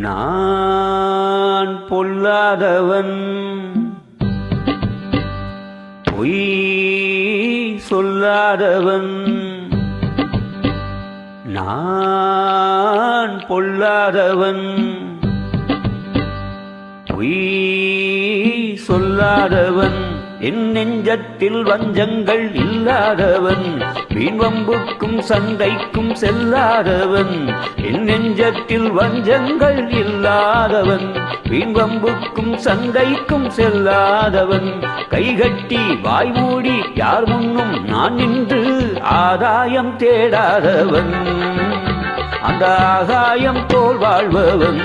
நான் பொல்லாதவன், பொய் சொல்லாதவன். நான் பொல்லாதவன், பொய் சொல்லாதவன். என் நெஞ்சத்தில் வஞ்சங்கள் இல்லாதவன், வீண்வம்புக்கும் சண்டைக்கும் செல்லாதவன். என் நெஞ்சத்தில் வஞ்சங்கள் இல்லாதவன், வீண்வம்புக்கும் சண்டைக்கும் செல்லாதவன். கைகட்டி வாய் மூடி யார் முன்னும் நான் நின்று ஆதாயம் தேடாதவன், அந்த ஆகாயம் போல் வாழ்பவன்.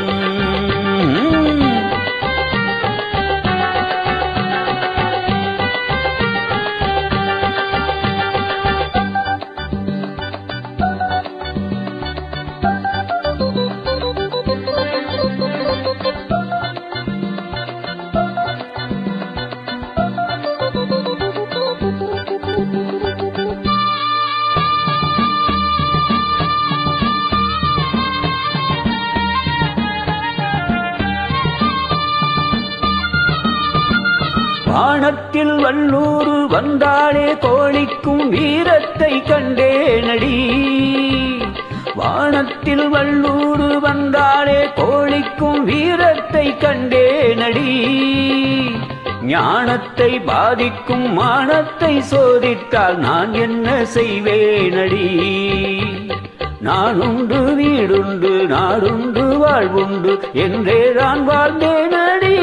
வானத்தில் வல்லூரு வந்தாளே கோழிக்கும் வீரத்தை கண்டேனடி. வானத்தில் வல்லூரு வந்தாளே கோழிக்கும் வீரத்தை கண்டேனடி. ஞானத்தை பாதிக்கும் மானத்தை சோதித்தால் நான் என்ன செய்வேனடி. நானுண்டு வீடுண்டு நாடுண்டு வாழ்வுண்டு என்றே நான் வாழ்ந்தேனடி.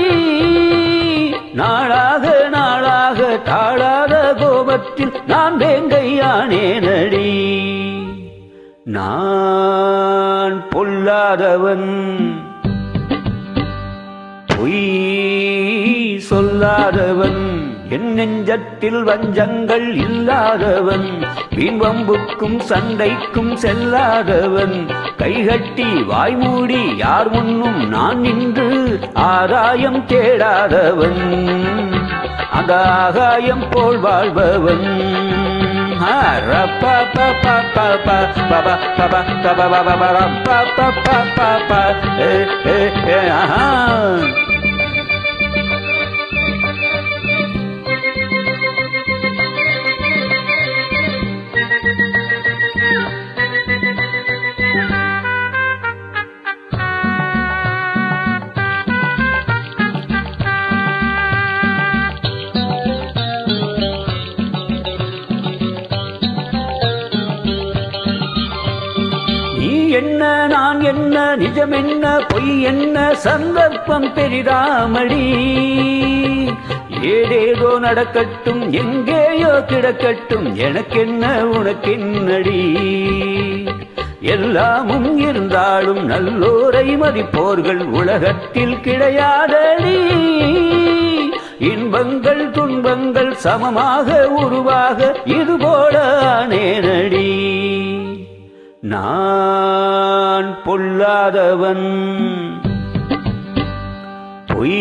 நாளாக நாளாக தாழாத கோபத்தில் நான் வேங்கையானேனடி. நான் பொல்லாதவன், பொய் சொல்லாதவன். என் நெஞ்சத்தில் வஞ்சங்கள் இல்லாதவன், வீண்வம்புக்கும் சண்டைக்கும் செல்லாதவன். கைகட்டி வாய் மூடி யார் முன்னும் நான் நின்று ஆதாயம் தேடாதவன், அந்த ஆகாயம் போல் வாழ்பவன். என்ன நான் என்ன நிஜம் என்ன பொய் என்ன சந்தர்ப்பம் பெரிதாமடி. ஏதேதோ நடக்கட்டும் எங்கேயோ கிடக்கட்டும் எனக்கென்ன உனக்கென்னடி. எல்லாமும் இருந்தாலும் நல்லோரை மதிப்போர்கள் உலகத்தில் கிடையாதடி. இன்பங்கள் துன்பங்கள் சமமாக உருவாக இதுபோல ஆனேனடி. நான் பொல்லாதவன், பொய்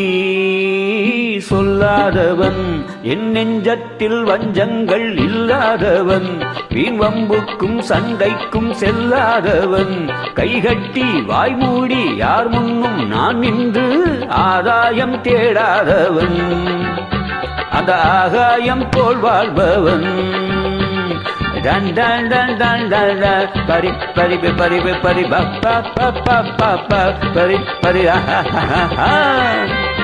சொல்லாதவன். என் நெஞ்சத்தில் வஞ்சங்கள் இல்லாதவன், வீண்வம்புக்கும் சண்டைக்கும் செல்லாதவன். கைகட்டி வாய் மூடி யார் முன்னும் நான் நின்று ஆதாயம் தேடாதவன், அந்த ஆகாயம் போல் வாழ்பவன். Dan dan dan dan dan dan pari pari pari pari pari pa pa pa pa pa pari pari ha ha ha ha.